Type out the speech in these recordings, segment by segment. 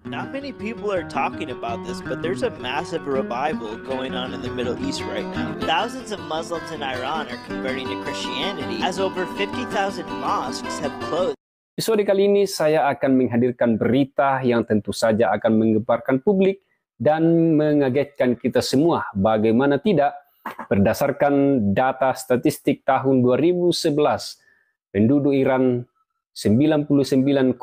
Not many people are talking about this, but there's a massive revival going on in the Middle East right now. Thousands of Muslims in Iran are converting to Christianity, as over 50,000 mosques have closed. Episode kali ini saya akan menghadirkan berita yang tentu saja akan menggemparkan publik dan mengagetkan kita semua. Bagaimana tidak, berdasarkan data statistik tahun 2011, penduduk Iran 99,5%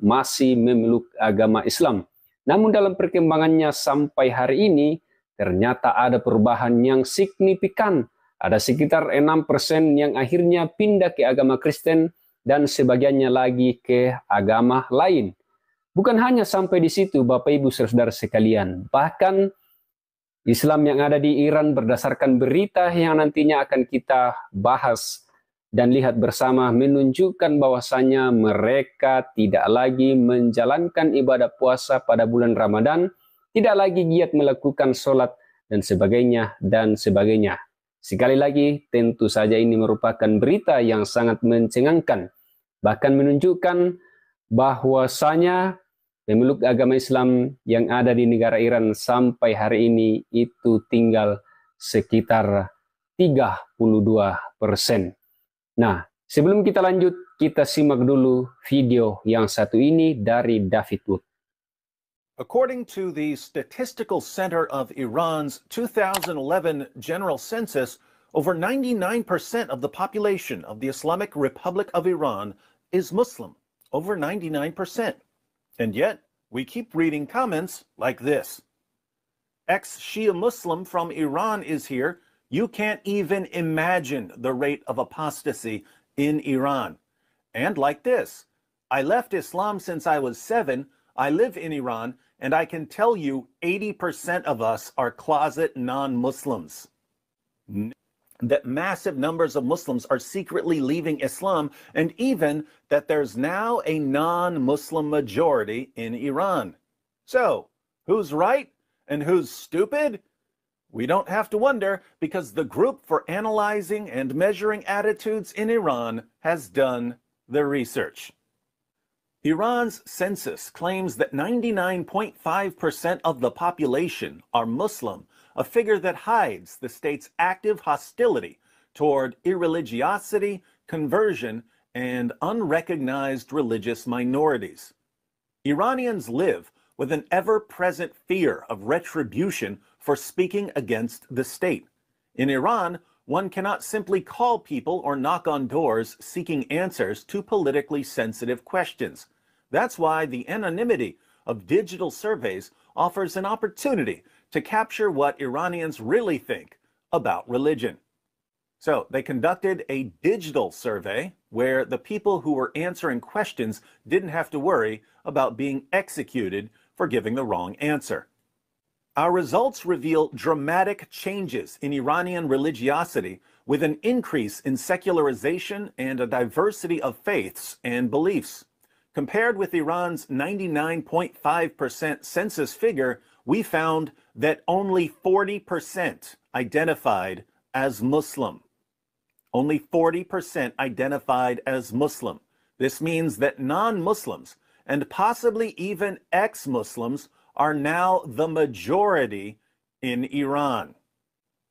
masih memeluk agama Islam. Namun dalam perkembangannya sampai hari ini, ternyata ada perubahan yang signifikan. Ada sekitar 6% yang akhirnya pindah ke agama Kristen dan sebagiannya lagi ke agama lain. Bukan hanya sampai di situ, Bapak Ibu Saudara sekalian. Bahkan Islam yang ada di Iran berdasarkan berita yang nantinya akan kita bahas dan lihat bersama menunjukkan bahwasanya mereka tidak lagi menjalankan ibadah puasa pada bulan Ramadan, tidak lagi giat melakukan sholat dan sebagainya dan sebagainya. Sekali lagi, tentu saja ini merupakan berita yang sangat mencengangkan, bahkan menunjukkan bahwasanya pemeluk agama Islam yang ada di negara Iran sampai hari ini itu tinggal sekitar 32%. Nah, sebelum kita lanjut, kita simak dulu video yang satu ini dari David Wood. According to the Statistical Center of Iran's 2011 General Census, over 99% of the population of the Islamic Republic of Iran is Muslim. Over 99%. And yet, we keep reading comments like this. Ex-Shia Muslim from Iran is here. You can't even imagine the rate of apostasy in Iran. And like this, I left Islam since I was 7. I live in Iran, and I can tell you 80% of us are closet non-Muslims. That massive numbers of Muslims are secretly leaving Islam, and even that there's now a non-Muslim majority in Iran. So, who's right and who's stupid? We don't have to wonder, because the Group for Analyzing and Measuring Attitudes in Iran has done the research. Iran's census claims that 99.5% of the population are Muslim, a figure that hides the state's active hostility toward irreligiosity, conversion, and unrecognized religious minorities. Iranians live with an ever-present fear of retribution for speaking against the state. In Iran, one cannot simply call people or knock on doors seeking answers to politically sensitive questions. That's why the anonymity of digital surveys offers an opportunity to capture what Iranians really think about religion. So they conducted a digital survey where the people who were answering questions didn't have to worry about being executed for giving the wrong answer. Our results reveal dramatic changes in Iranian religiosity, with an increase in secularization and a diversity of faiths and beliefs. Compared with Iran's 99.5% census figure, we found that only 40% identified as Muslim. Only 40% identified as Muslim. This means that non-Muslims, and possibly even ex-Muslims, are now the majority in Iran.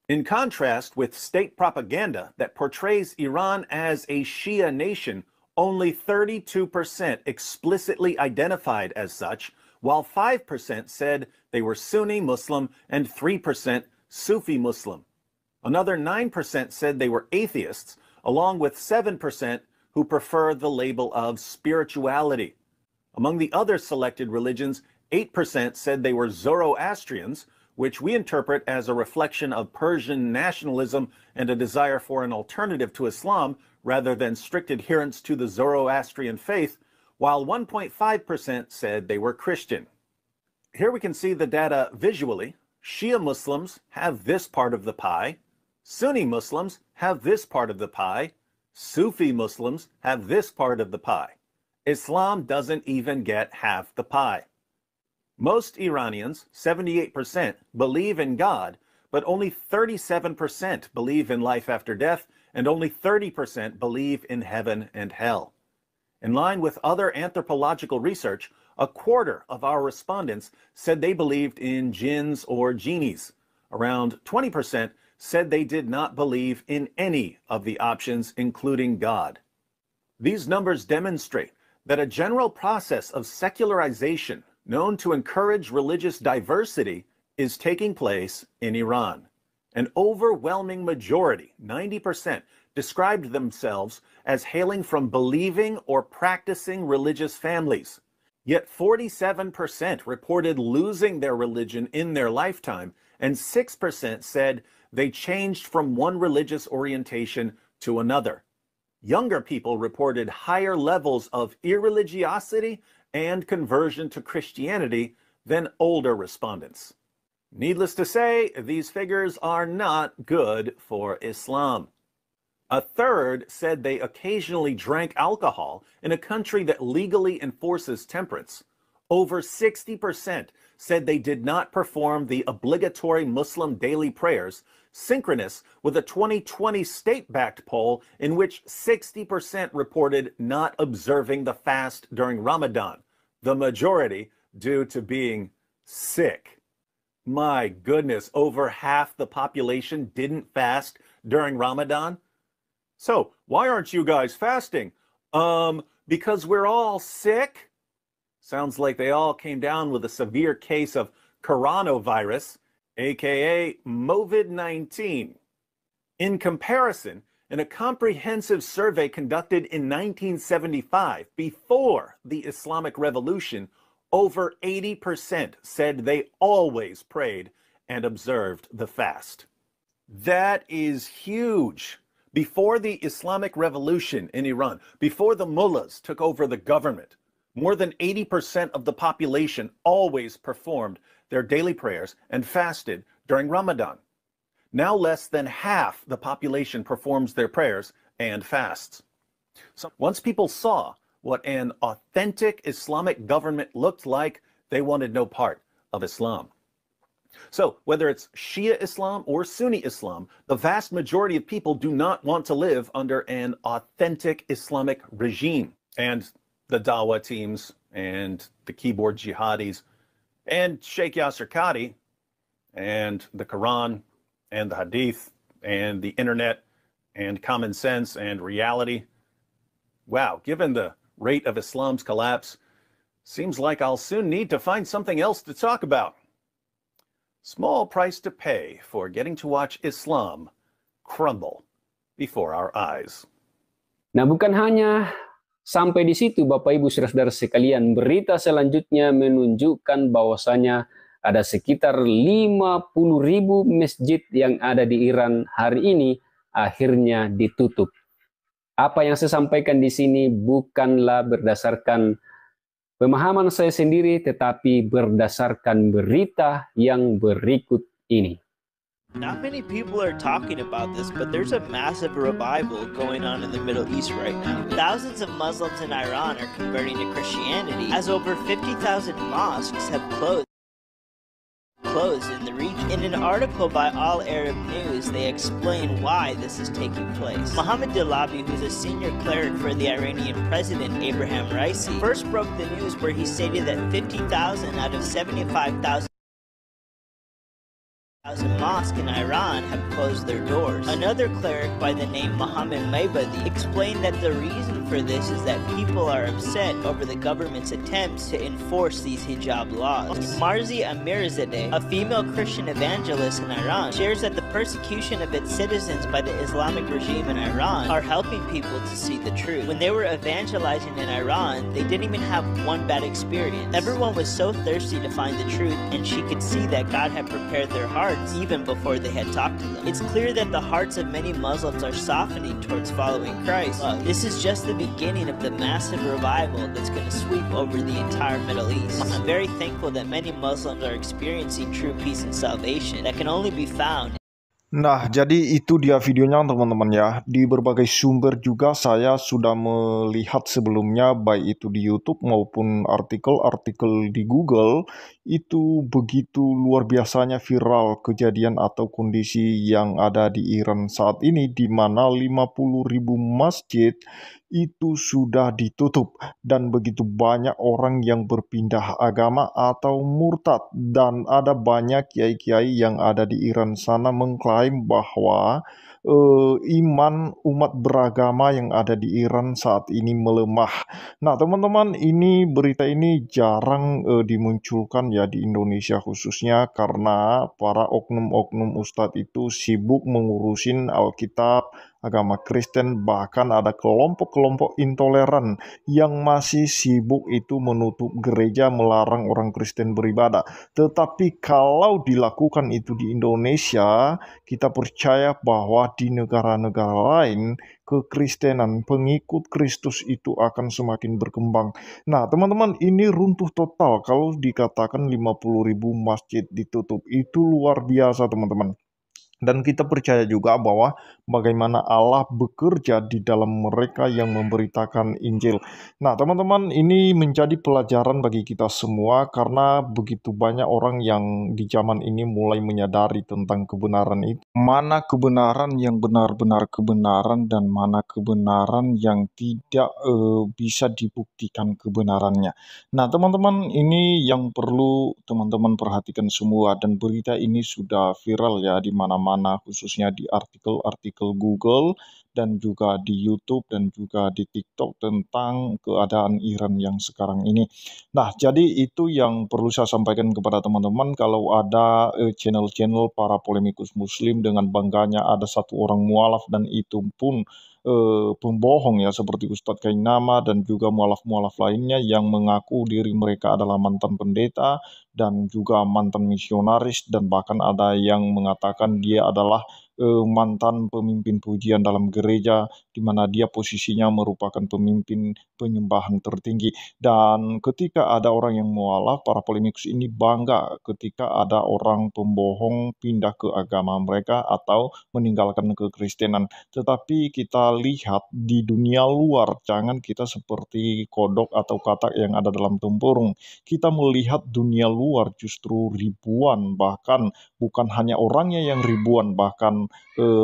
In contrast with state propaganda that portrays Iran as a Shia nation, only 32% explicitly identified as such, while 5% said they were Sunni Muslim and 3% Sufi Muslim. Another 9% said they were atheists, along with 7% who prefer the label of spirituality. Among the other selected religions, 8% said they were Zoroastrians, which we interpret as a reflection of Persian nationalism and a desire for an alternative to Islam rather than strict adherence to the Zoroastrian faith, while 1.5% said they were Christian. Here we can see the data visually. Shia Muslims have this part of the pie, Sunni Muslims have this part of the pie, Sufi Muslims have this part of the pie. Islam doesn't even get half the pie. Most Iranians, 78%, believe in God, but only 37% believe in life after death, and only 30% believe in heaven and hell. In line with other anthropological research, A quarter of our respondents said they believed in jinns or genies. Around 20% said they did not believe in any of the options, including God. These numbers demonstrate that a general process of secularization known to encourage religious diversity is taking place in Iran. An overwhelming majority, 90%, described themselves as hailing from believing or practicing religious families. Yet 47% reported losing their religion in their lifetime, and 6% said they changed from one religious orientation to another. Younger people reported higher levels of irreligiosity and conversion to Christianity than older respondents. Needless to say, these figures are not good for Islam. A third said they occasionally drank alcohol in a country that legally enforces temperance. Over 60% said they did not perform the obligatory Muslim daily prayers, synchronous with a 2020 state-backed poll in which 60% reported not observing the fast during Ramadan, the majority due to being sick. My goodness, over half the population didn't fast during Ramadan? So, why aren't you guys fasting? Because we're all sick? Sounds like they all came down with a severe case of coronavirus, aka COVID-19. In comparison, in a comprehensive survey conducted in 1975, before the Islamic Revolution, over 80% said they always prayed and observed the fast. That is huge. Before the Islamic Revolution in Iran, before the mullahs took over the government, more than 80% of the population always performed their daily prayers and fasted during Ramadan. Now less than half the population performs their prayers and fasts. So once people saw what an authentic Islamic government looked like, they wanted no part of Islam. So whether it's Shia Islam or Sunni Islam, the vast majority of people do not want to live under an authentic Islamic regime. And the Dawah teams and the keyboard jihadis and Sheikh Yasser Qadhi and the Quran and the Hadith and the internet and common sense and reality. Wow, given the rate of Islam's collapse, seems like I'll soon need to find something else to talk about. Small price to pay for getting to watch Islam crumble before our eyes. Nah, bukan hanya sampai di situ, Bapak Ibu Saudara-saudara sekalian, berita selanjutnya menunjukkan bahwasanya ada sekitar 50.000 masjid yang ada di Iran hari ini akhirnya ditutup. Apa yang saya sampaikan di sini bukanlah berdasarkan pemahaman saya sendiri, tetapi berdasarkan berita yang berikut ini. Not many people are talking about this, but there's a massive revival going on in the Middle East right now. Thousands of Muslims in Iran are converting to Christianity, as over 50,000 mosques have closed in the region. In an article by All Arab News, they explain why this is taking place. Mohammed Dilabi, who's a senior cleric for the Iranian president Abraham Raisi, first broke the news where he stated that 50,000 out of 75,000 mosques in Iran have closed their doors. Another cleric by the name Mohammed Maybadi explained that the reason for this is that people are upset over the government's attempts to enforce these hijab laws. Marzi Amirzadeh, a female Christian evangelist in Iran, shares that the persecution of its citizens by the Islamic regime in Iran are helping people to see the truth. When they were evangelizing in Iran, they didn't even have one bad experience. Everyone was so thirsty to find the truth, and she could see that God had prepared their hearts even before they had talked to them. It's clear that the hearts of many Muslims are softening towards following Christ. This is just the beginning of the massive revival that's going to sweep over the entire Middle East. I'm very thankful that many Muslims are experiencing true peace and salvation that can only be found. Nah, jadi itu dia videonya teman-teman ya. Di berbagai sumber juga saya sudah melihat sebelumnya, baik itu di YouTube maupun artikel-artikel di Google, itu begitu luar biasanya viral kejadian atau kondisi yang ada di Iran saat ini, di mana 50.000 masjid itu sudah ditutup dan begitu banyak orang yang berpindah agama atau murtad, dan ada banyak kiai-kiai yang ada di Iran sana mengklaim bahwa iman umat beragama yang ada di Iran saat ini melemah. Nah, teman-teman, ini berita ini jarang dimunculkan ya di Indonesia khususnya, karena para oknum-oknum ustadz itu sibuk mengurusin Alkitab, agama Kristen, bahkan ada kelompok-kelompok intoleran yang masih sibuk itu menutup gereja, melarang orang Kristen beribadah. Tetapi kalau dilakukan itu di Indonesia, kita percaya bahwa di negara-negara lain, kekristenan, pengikut Kristus itu akan semakin berkembang. Nah, teman-teman, ini runtuh total kalau dikatakan 50.000 masjid ditutup. Itu luar biasa, teman-teman. Dan kita percaya juga bahwa bagaimana Allah bekerja di dalam mereka yang memberitakan Injil. Nah, teman-teman, ini menjadi pelajaran bagi kita semua karena begitu banyak orang yang di zaman ini mulai menyadari tentang kebenaran itu. Mana kebenaran yang benar-benar kebenaran dan mana kebenaran yang tidak bisa dibuktikan kebenarannya. Nah, teman-teman, ini yang perlu teman-teman perhatikan semua, dan berita ini sudah viral ya di mana-mana, khususnya di artikel-artikel Google dan juga di YouTube dan juga di TikTok tentang keadaan Iran yang sekarang ini. Nah, jadi itu yang perlu saya sampaikan kepada teman-teman. Kalau ada channel-channel para polemikus muslim dengan bangganya ada satu orang mualaf, dan itu pun pembohong ya, seperti Ustadz Kainama dan juga mualaf-mualaf lainnya yang mengaku diri mereka adalah mantan pendeta dan juga mantan misionaris, dan bahkan ada yang mengatakan dia adalah mantan pemimpin pujian dalam gereja, di mana dia posisinya merupakan pemimpin penyembahan tertinggi. Dan ketika ada orang yang mualaf, para polemikus ini bangga ketika ada orang pembohong pindah ke agama mereka atau meninggalkan kekristenan. Tetapi kita lihat di dunia luar, jangan kita seperti kodok atau katak yang ada dalam tempurung. Kita melihat dunia luar justru ribuan, bahkan bukan hanya orangnya yang ribuan, bahkan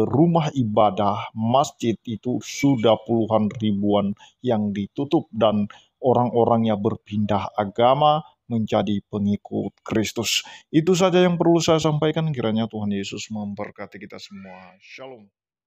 rumah ibadah, masjid itu sudah puluhan ribuan yang ditutup, dan orang-orangnya berpindah agama menjadi pengikut Kristus. Itu saja yang perlu saya sampaikan. Kiranya Tuhan Yesus memberkati kita semua. Shalom.